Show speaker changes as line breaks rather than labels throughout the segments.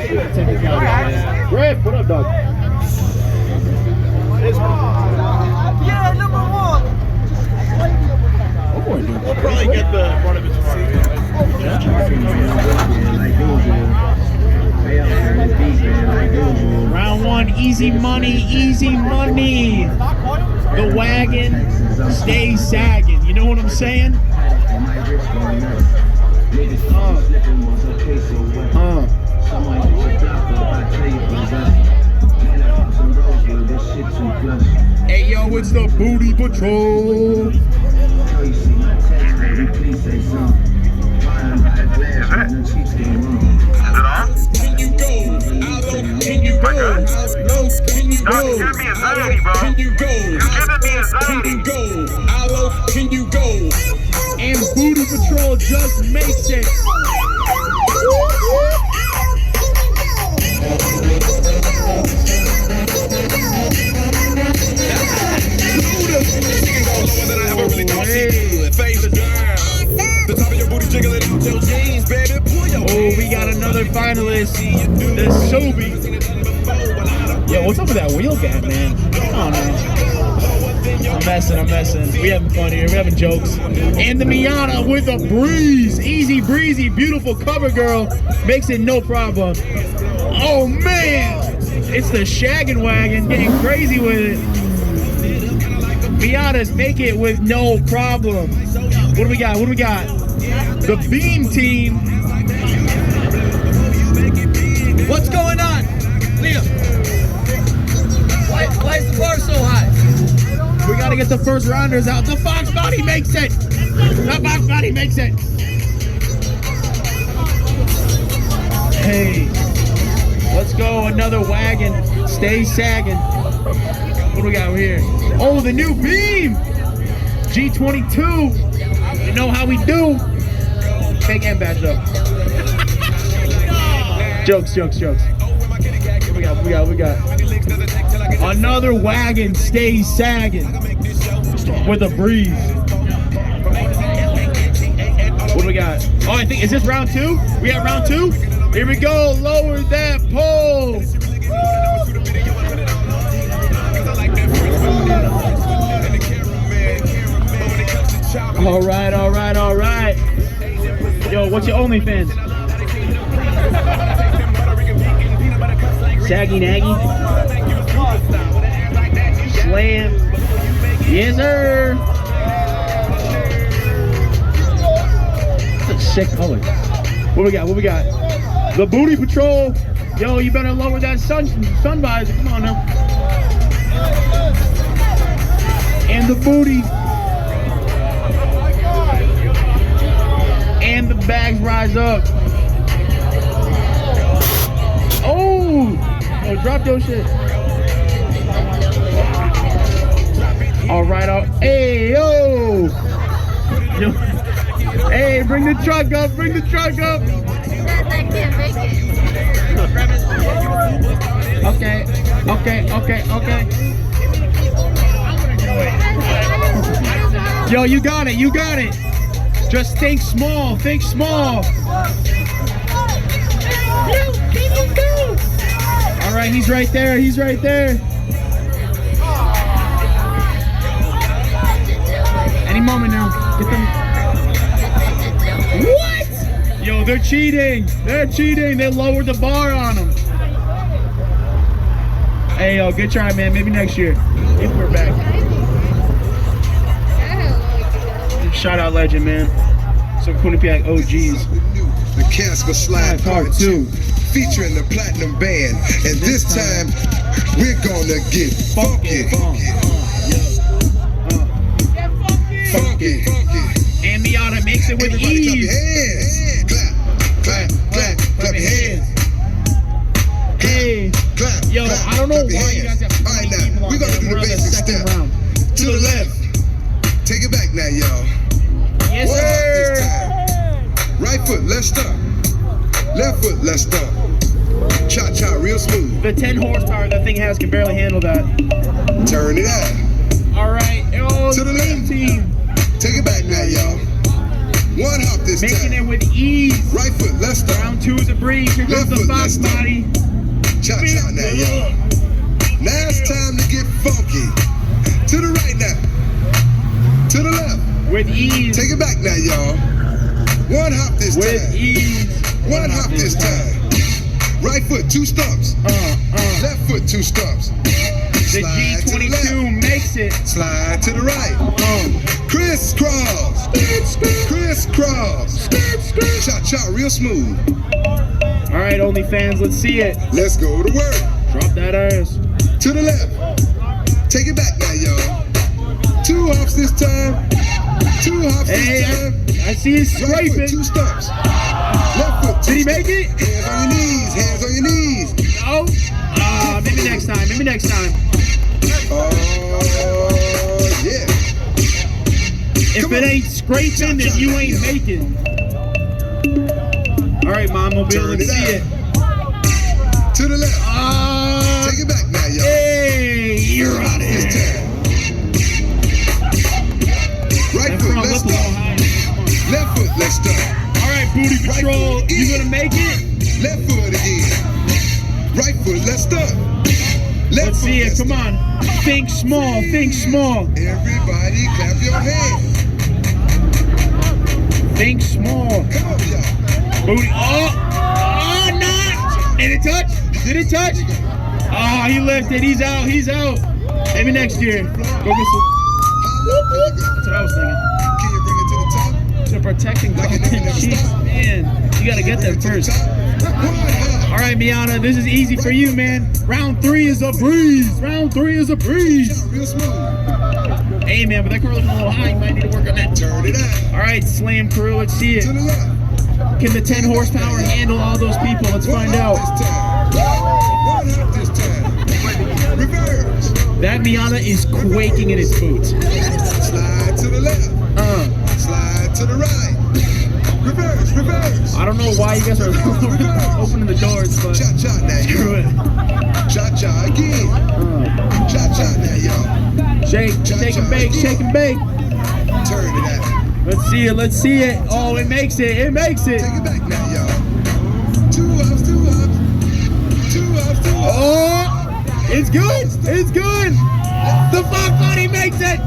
Griff, what up, dog?
Yeah, number one.
Oh boy, dude.
We'll probably get the front of it tomorrow.
Round one, easy money, easy money. The wagon stays sagging. You know what I'm saying? Hey yo, it's the Booty Patrol. Can you go? Can you go? Can you go? Can you go? Can you go? Can you go? And Booty Patrol just makes it. Oh, we got another finalist, the Sobe. Yo, what's up with that wheel gap, man? Oh, no. I'm messing. We having fun here. We having jokes. And the Miata with a breeze. Easy breezy, beautiful cover girl. Makes it no problem. Oh, man. It's the shaggin' wagon getting crazy with it. Miatas make it with no problem. What do we got? The Beam team. What's going on? Liam. Why is the bar so high? We gotta get the first rounders out. The Fox Body makes it. Hey, let's go. Another wagon. Stay sagging. What do we got here? Oh, the new Beam. G22. You know how we do. Fake and bad joke. Jokes. What we got? Another wagon stays sagging with a breeze. What do we got? Oh, I think, is this round two? We have round two? Here we go, lower that pole. All right. Yo, what's your OnlyFans? Saggy Naggy. Slam. Yes, sir. That's a sick color. What we got? The Booty Patrol. Yo, you better lower that sun visor. Come on now. And the booty. And the bags rise up. Oh, drop your shit. All right. Hey, yo. Hey, bring the truck up.
I can't make it.
Okay. Yo, you got it. Just think small. Can you go? All right, he's right there. Any moment now. Get them. What? Yo, they're cheating. They lowered the bar on them. Hey, yo, good try, man. Maybe next year if we're back. Shout out legend, man. Some Quinnipiac OGs.
The Casper Slide Part 2, featuring the Platinum Band, and this time we're gonna get funky. Funky.
And Miata makes it with ease.
Clap your hands.
Hey, yo, I don't know why you guys have so many people on.
We're gonna do the basic step. To the left. Take it back now, y'all.
Yes, sir.
Right foot, let's stop. Left foot, let's stop. Cha-cha, real smooth.
The 10 horsepower that thing has can barely handle that.
Turn it out.
All right, yo,
to the
left
left.
team.
Take it back now, y'all. One hop this
Making it
time.
with ease.
Right foot, let's start.
Round 2 is a breeze. Here comes
Left
the
foot,
fox
let's start.
body.
Cha-cha now, y'all. Now it's time to get funky. To the right now. To the left.
With ease.
Take it back now, y'all. One hop this
With
time.
ease.
One hop this time. Right foot, 2 stumps. Left foot, 2 stumps.
The
Slide to the left.
G22 makes it.
Slide to the right. Crisscross. Crisscross. Cha-cha, real smooth.
All right, OnlyFans, let's see it.
Let's go to work.
Drop that ass.
To the left. Take it back now, y'all. 2 hops this time. 2 hops
Hey,
this time.
I see you
Right foot,
scraping.
2 stumps. Left foot, 2
Did he make it?
Hands on your knees. Hands on your knees.
No. Maybe next time. Maybe next time.
Oh, yeah.
If
Come
it
on.
ain't scraping, then you ain't making. All right, Mom, we'll be able
Turn
to
it
see
out.
it.
To the left. Take it back now, y'all.
Hey, you're out of
This
here.
time. Right
That
foot,
front
let's
lip a little
start.
high.
Left foot, let's start.
All right, Booty
Right
Patrol,
foot
you
again.
gonna make it?
Left foot again. Right foot, let's start. Left
Let's see
foot,
it.
let's
Come
start.
on. Think small. Think small.
Everybody clap your hands.
Think small.
Come on, y'all.
Booty. Oh, not. Did it touch? Did it touch? Oh, he lifted. He's out. He's out. Maybe next year. Go get some.
How low can you go?
That's what I was thinking.
Can you bring it to the top?
To protecting
Like it
golden
never
cheeks.
stopped.
Man, you gotta get
Bring
them
it to the
first.
top. One hop.
All right, Miana, this is easy for you, man. Round 3 is a breeze. Round 3 is a breeze.
Real smooth.
Hey, man, but that curl looking a little high. You might need to work on that.
Turn it out.
All right, Slam Crew, let's see it.
To the left.
Can the 10 horsepower handle all those people? Let's
One
find
hop
out.
this time. One hop this time. Reverse.
That Miana is quaking in his boots.
Slide to the left. Slide to the right. Reverse, reverse.
I don't know why you guys are opening the doors, but
Cha-cha now,
screw
y'all.
it.
Cha-cha again. Cha-cha now, y'all.
Shake and bake, shake and bake.
Turn it out.
Let's see it, let's see it. Oh, it makes it, it makes it.
Take it back now, y'all. 2 hops, 2 hops. 2 hops, 2 hops.
Oh, it's good, it's good. The fuck buddy makes it.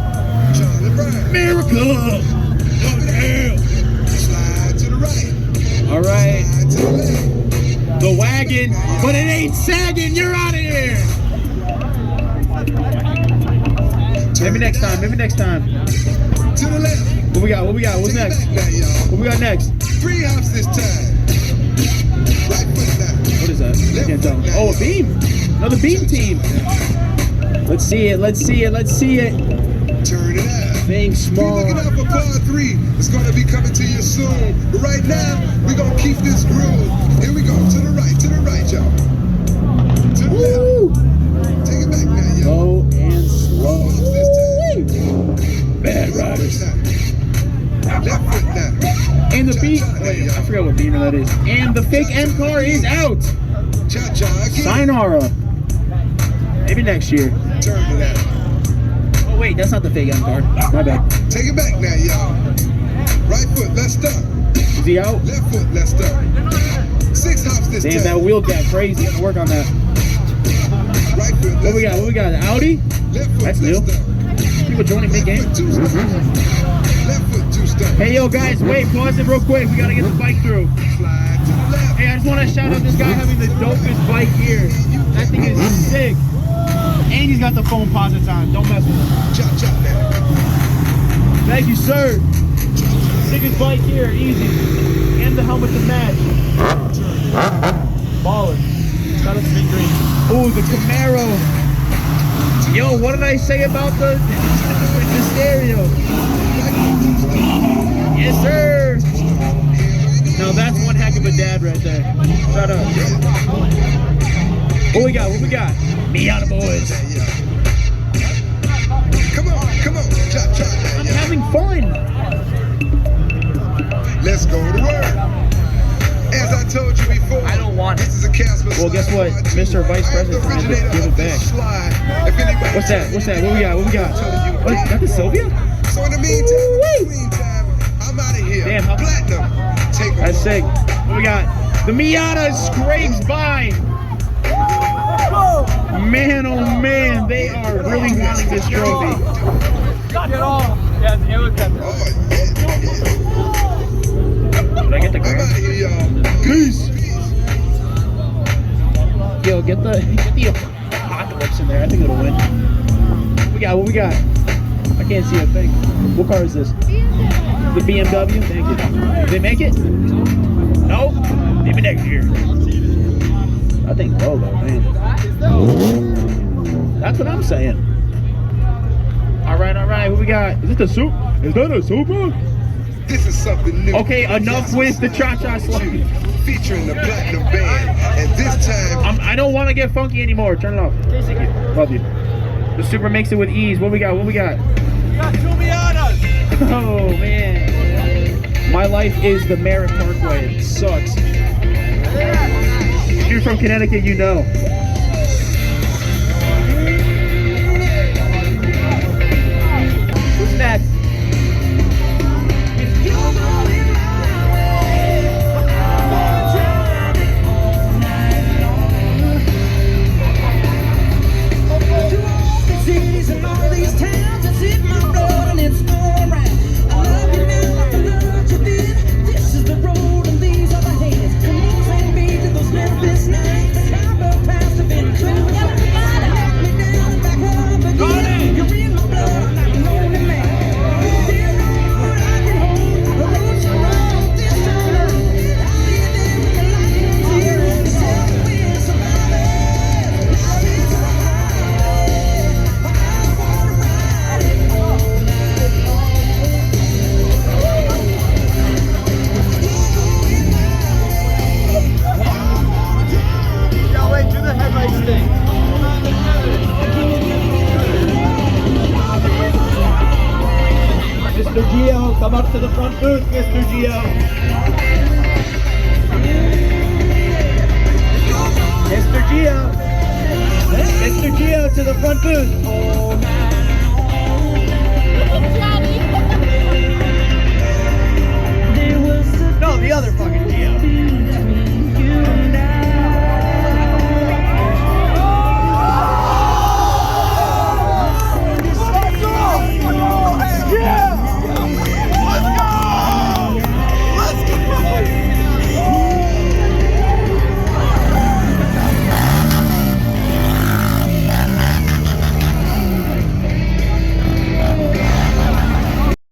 Charlie Brown.
Miracle. Oh, damn.
Slide to the right.
All right,
Slide to the left.
the wagon, but it ain't sagging. You're out of here. Maybe next time, maybe next time.
To the left.
What we got, what we got, what's
Take
next?
it back now, y'all.
What we got next?
3 hops this time. Right foot now.
What is that? I can't tell. Oh, a beam. Another beam team. Let's see it, let's see it, let's see it.
Turn it out.
Think
Be
small.
looking out for part 3. It's gonna be coming to you soon. But right now, we're gonna keep this groove. Here we go. To the right, y'all. To the
Woo!
left. Take it back now, y'all.
Low and slow.
Hops this time.
Bad
Right
riders.
foot now. Left foot now.
And the beat.
Cha-cha
Wait,
now,
I forgot what beamer that is. And the fake M car is out.
Cha-cha again.
Sayonara. Maybe next year.
Turn it out.
Oh wait, that's not the fake M car. My bad.
Take it back now, y'all. Right foot, let's start.
Is he out?
Left foot, let's start. 6 hops this
Damn,
time.
that wheel got crazy. Gotta work on that.
Right foot,
What we got? What we got? The Audi?
Left foot,
That's
let's
new.
start.
People joining mid game.
Left foot, 2 stumps. Left foot, 2 stumps.
Hey yo guys, wait, pause it real quick. We gotta get the bike through.
Slide to the left.
Hey, I just want to shout out this guy having the dopest bike here. That thing is sick. And he's got the phone posits on. Don't mess with him.
Cha-cha now.
Thank you, sir. Sickest bike here, easy. And the helmet to match. Baller. Got a spin green. Ooh, the Camaro. Yo, what did I say about the stereo? Yes, sir. Now that's one heck of a dad right there. Shut up. What we got? What we got? Miata boys.
Come on, cha-cha
I'm
now,
having fun.
Let's go to work. As I told you before,
I don't want it.
this is a Casper
Well, guess what?
slide.
Mr. Vice President
I'm the
told me to
originator
give it
of
back.
this slide. If anybody
What's that? What's that? What we got? What we got?
telling you
What? Got the Sylvia?
So in the meantime, in between time, I I'm out of here.
Damn, how-
Platinum. Take
That's
a
sick. What we got? The Miata scrapes by. Man, oh man, they are really wanting this trophy.
Get off. Yes, it was that.
Oh, yeah.
Did I get the
I'm out
ground?
of here, y'all.
Peace. Yo, get the apocalypse in there. I think it'll win. What we got? I can't see a thing. What car is this? The BMW. Thank you. Did they make it? Nope. Maybe next year. I think low though, man. That's what I'm saying. All right. What we got? Is this a soup? Is that a Supra?
This is something new.
Okay, enough with the cha-cha slide.
Featuring the Platinum Band. And this time,
I don't want to get funky anymore. Turn it off. Thank you. Love you. The Supra makes it with ease. What we got?
We got 2 Miatas.
Oh man. My life is the Merritt Parkway. It sucks. If you're from Connecticut, you know. Who's next? Mr. Gio, come up to the front booth, Mr. Gio. Mr. Gio. Mr. Gio to the front booth. No, the other fucking